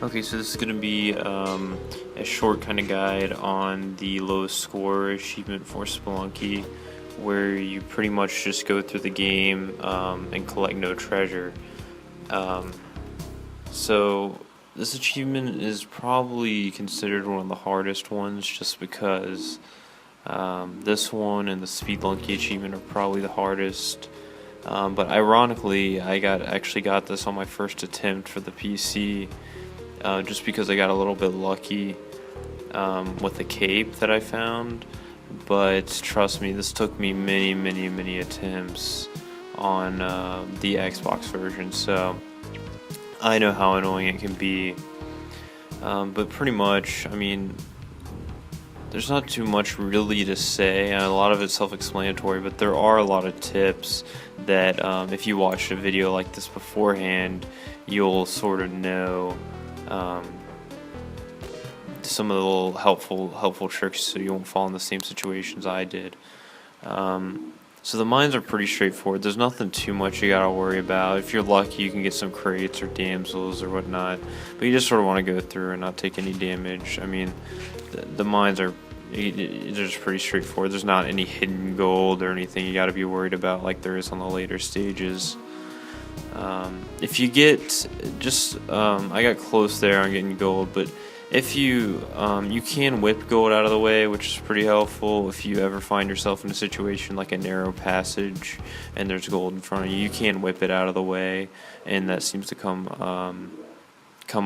Okay, so this is going to be a short kind of guide on the lowest score achievement for Spelunky, where you pretty much just go through the game and collect no treasure. Um, so this achievement is probably considered one of the hardest ones, just because this one and the Spelunky achievement are probably the hardest. But ironically, actually got this on my first attempt for the PC. Just because I got a little bit lucky with the cape that I found. But trust me, this took me many attempts on the Xbox version, so I know how annoying it can be. But pretty much, I mean, there's not too much really to say, and a lot of it's self-explanatory, but there are a lot of tips that if you watched a video like this beforehand, you'll sort of know some of the little helpful tricks so you won't fall in the same situations I did. So the mines are pretty straightforward. There's nothing too much you gotta worry about. If you're lucky, you can get some crates or damsels or whatnot, but you just sort of want to go through and not take any damage. I mean, the mines are they're just pretty straightforward. There's not any hidden gold or anything you gotta be worried about like there is on the later stages. If you get I got close there on getting gold, but if you can whip gold out of the way, which is pretty helpful. If you ever find yourself in a situation like a narrow passage and there's gold in front of you, you can whip it out of the way, and that seems to come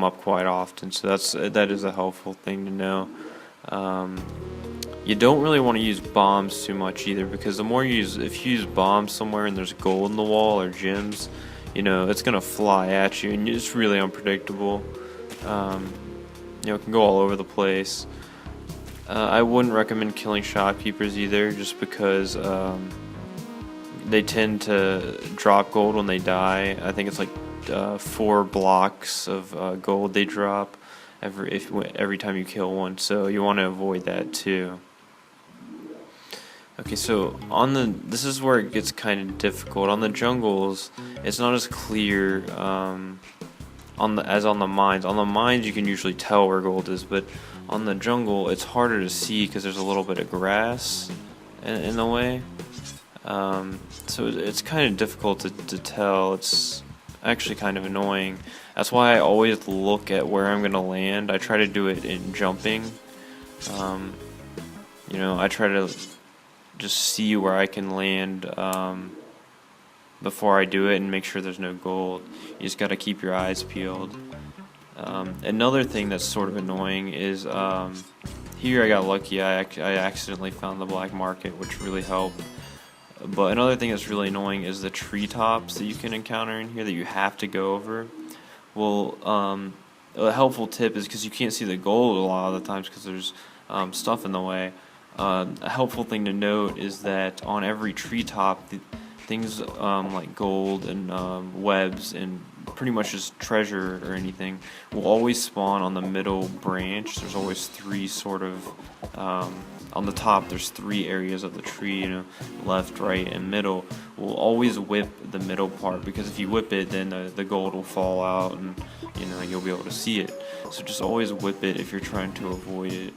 up quite often. So that is a helpful thing to know. You don't really want to use bombs too much either, because if you use bombs somewhere and there's gold in the wall or gems, it's gonna fly at you, and it's really unpredictable. It can go all over the place. I wouldn't recommend killing shopkeepers either, just because they tend to drop gold when they die. I think it's like 4 blocks of gold they drop every time you kill one, so you want to avoid that too. Okay, so this is where it gets kind of difficult. On the jungles, it's not as clear as on the mines. On the mines, you can usually tell where gold is, but on the jungle, it's harder to see because there's a little bit of grass in the way. So it's kind of difficult to tell. It's actually kind of annoying. That's why I always look at where I'm gonna land. I try to do it in jumping. I try to just see where I can land before I do it and make sure there's no gold. You just gotta keep your eyes peeled. Another thing that's sort of annoying is here I got lucky. I accidentally found the black market, which really helped. But another thing that's really annoying is the treetops that you can encounter in here that you have to go over. Well, a helpful tip is, because you can't see the gold a lot of the times because there's stuff in the way. A helpful thing to note is that on every treetop, things like gold and webs and pretty much just treasure or anything will always spawn on the middle branch. There's always 3 sort of on the top. There's 3 areas of the tree, left, right, and middle. We'll always whip the middle part, because if you whip it, then the gold will fall out and you'll be able to see it. So just always whip it if you're trying to avoid it.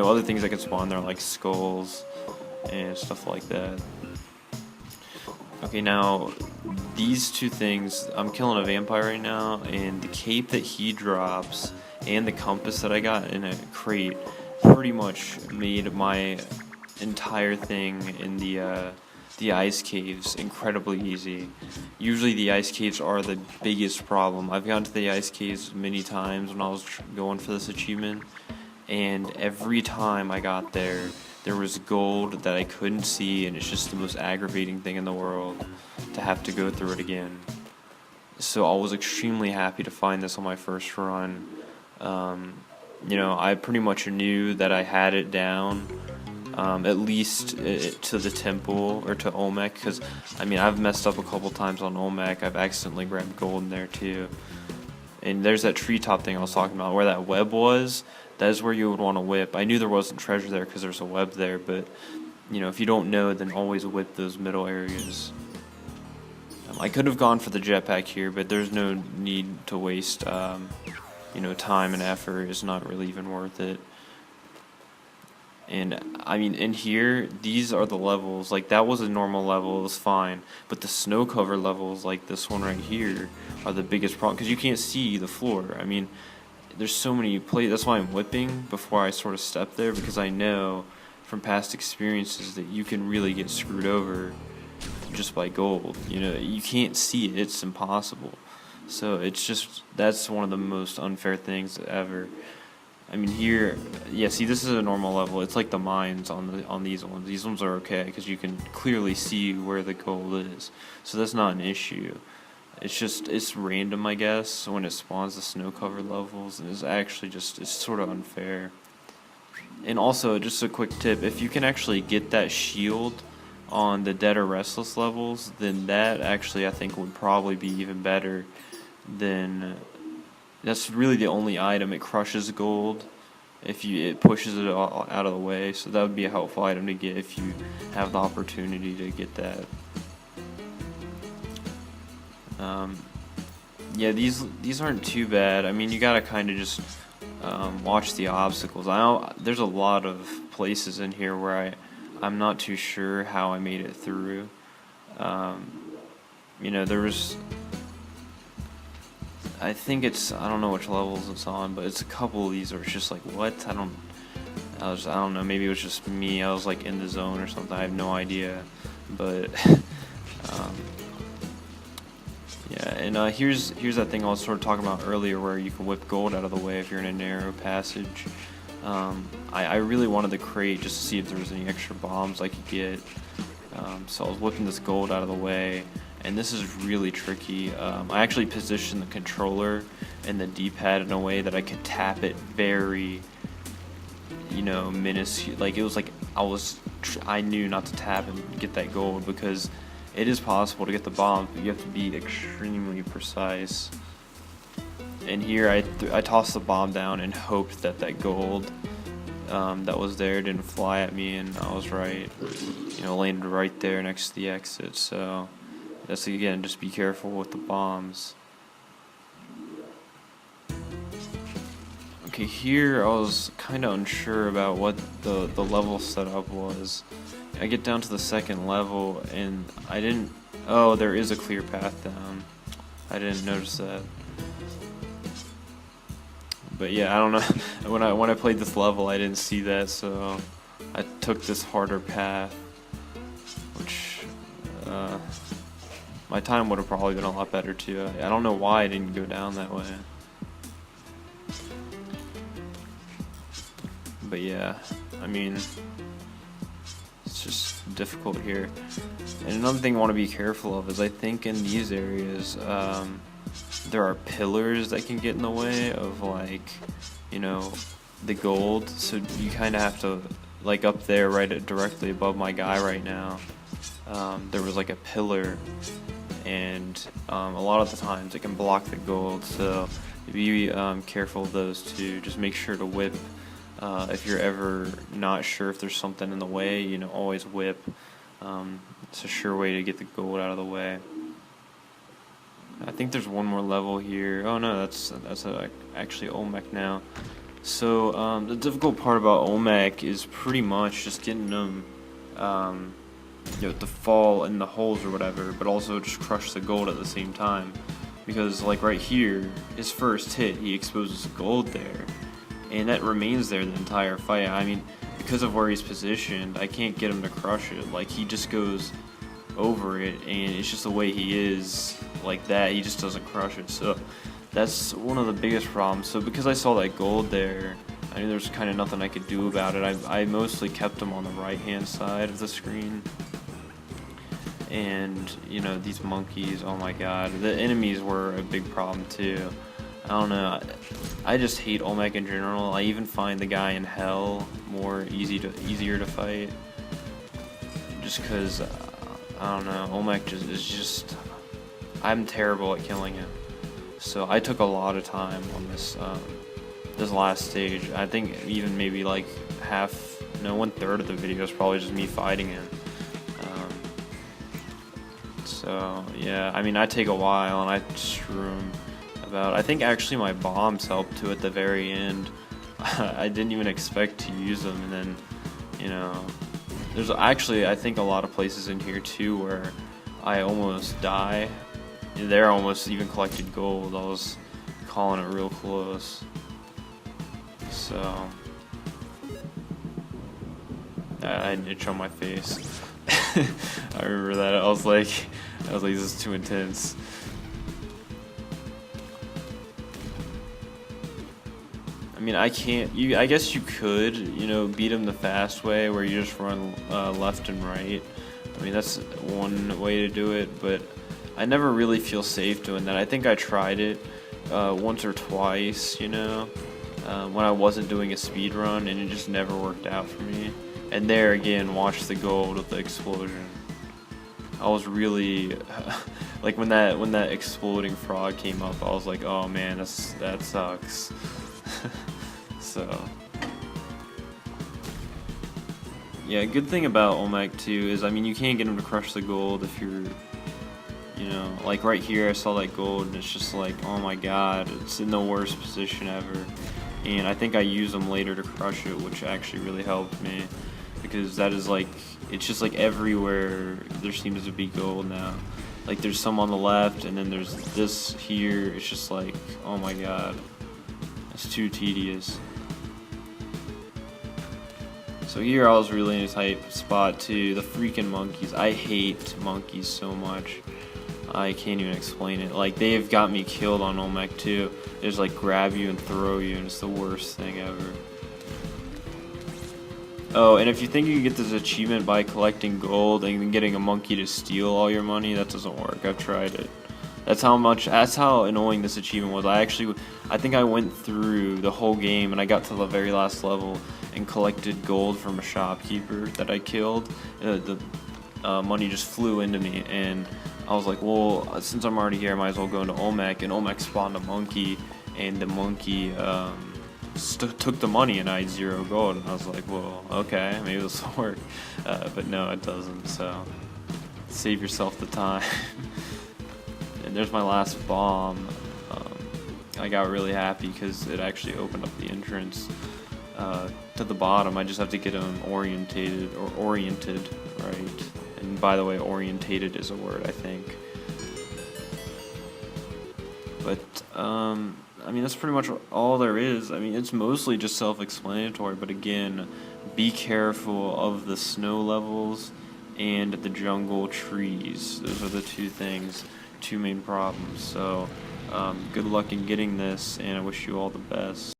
Other things that can spawn there, like skulls and stuff like that. Okay, now these 2 things, I'm killing a vampire right now, and the cape that he drops and the compass that I got in a crate pretty much made my entire thing in the ice caves incredibly easy. Usually the ice caves are the biggest problem. I've gone to the ice caves many times when I was going for this achievement, and every time I got there was gold that I couldn't see, and it's just the most aggravating thing in the world to have to go through it again. So I was extremely happy to find this on my first run. I pretty much knew that I had it down, at least to the temple or to Olmec, because I've messed up a couple times on Olmec. I've accidentally grabbed gold in there too. And there's that treetop thing I was talking about, where that web was. That is where you would want to whip. I knew there wasn't treasure there because there's a web there, but if you don't know, then always whip those middle areas. I could have gone for the jetpack here, but there's no need to waste time and effort is not really even worth it. And I mean, in here, these are the levels. Like, that was a normal level, it was fine. But the snow cover levels, like this one right here, are the biggest problem because you can't see the floor. I mean, there's so many places. That's why I'm whipping before I sort of step there, because I know from past experiences that you can really get screwed over just by gold. You can't see it, it's impossible. So it's just, that's one of the most unfair things ever. I mean, here, yeah, see, this is a normal level. It's like the mines on these ones. These ones are okay because you can clearly see where the gold is. So that's not an issue. It's random, I guess, when it spawns the snow cover levels, and it's actually it's sort of unfair. And also, just a quick tip, if you can actually get that shield on the Dead or Restless levels, then that actually, I think, would probably be even better than... That's really the only item. It crushes gold if it pushes it all out of the way. So that would be a helpful item to get if you have the opportunity to get that. Yeah, these aren't too bad. I mean, you gotta kind of just watch the obstacles. There's a lot of places in here where I'm not too sure how I made it through. There was... I think I don't know which levels it's on, but it's a couple of these where it's just like, what? I don't know, maybe it was just me, I was like in the zone or something, I have no idea, but, yeah, and here's that thing I was sort of talking about earlier where you can whip gold out of the way if you're in a narrow passage. I really wanted the crate just to see if there was any extra bombs I could get, so I was whipping this gold out of the way. And this is really tricky. I actually positioned the controller and the D-pad in a way that I could tap it very, minuscule. Like, it was like I knew not to tap and get that gold, because it is possible to get the bombs, but you have to be extremely precise. And here I tossed the bomb down and hoped that gold that was there didn't fly at me, and I was right. Landed right there next to the exit, so... That's, again, just be careful with the bombs. Okay, here I was kind of unsure about what the level setup was. I get down to the second level and I didn't... Oh, there is a clear path down. I didn't notice that. But yeah, I don't know. when I played this level, I didn't see that, so I took this harder path, which... my time would have probably been a lot better too. I don't know why I didn't go down that way. But yeah, I mean, it's just difficult here. And another thing I want to be careful of is I think in these areas, there are pillars that can get in the way of, like, the gold. So you kind of have to, like, up there right directly above my guy right now, there was like a pillar. And a lot of the times it can block the gold, so be careful of those too. Just make sure to whip if you're ever not sure if there's something in the way. Always whip. It's a sure way to get the gold out of the way. I think there's one more level here. Oh no, that's actually Olmec now. So the difficult part about Olmec is pretty much just getting them to fall in the holes or whatever, but also just crush the gold at the same time. Because, like, right here, his first hit, he exposes gold there, and that remains there the entire fight. I mean, because of where he's positioned, I can't get him to crush it. Like, he just goes over it, and it's just the way he is, like that, he just doesn't crush it. So that's one of the biggest problems. So because I saw that gold there, I knew there's kind of nothing I could do about it. I mostly kept him on the right hand side of the screen. And these monkeys, oh my god, the enemies were a big problem too. I don't know, I just hate Olmec in general. I even find the guy in hell easier to fight, just because I don't know, Olmec is just I'm terrible at killing him. So I took a lot of time on this last stage. I think even maybe like 1/3 of the video is probably just me fighting him. So yeah, I mean, I take a while and I screw him about. I think actually my bombs helped too at the very end. I didn't even expect to use them, and then, you know, there's actually, I think, a lot of places in here too where I almost die. They're almost even collected gold. I was calling it real close. So I had an itch on my face. I remember that. I was like, this is too intense. I mean, I can't. I guess you could, beat him the fast way, where you just run left and right. I mean, that's one way to do it, but I never really feel safe doing that. I think I tried it once or twice, when I wasn't doing a speed run, and it just never worked out for me. And there again, watch the gold with the explosion. I was really like when that exploding frog came up, I was like, oh man, that sucks. So yeah, good thing about Olmec too is, I mean, you can't get him to crush the gold if you're, like right here I saw that gold and it's just like, oh my god, it's in the worst position ever. And I think I used them later to crush it, which actually really helped me, because that is like, it's just like everywhere there seems to be gold now. Like there's some on the left, and then there's this here. It's just like, oh my god, it's too tedious. So here I was really in a tight spot too. The freaking monkeys. I hate monkeys so much. I can't even explain it. Like, they've got me killed on Olmec too. They just like grab you and throw you, and it's the worst thing ever. Oh, and if you think you can get this achievement by collecting gold and then getting a monkey to steal all your money, that doesn't work. I've tried it. That's how annoying this achievement was. I think I went through the whole game and I got to the very last level and collected gold from a shopkeeper that I killed. The money just flew into me, and I was like, well, since I'm already here, I might as well go into Olmec, and Olmec spawned a monkey, and the monkey took the money, and I had 0 gold, and I was like, well, okay, maybe this will work, but no, it doesn't. So save yourself the time. And there's my last bomb. I got really happy because it actually opened up the entrance to the bottom. I just have to get them oriented, right? And by the way, orientated is a word, I think. But I mean, that's pretty much all there is. I mean, it's mostly just self-explanatory, but again, be careful of the snow levels and the jungle trees. Those are the two main problems. So good luck in getting this, and I wish you all the best.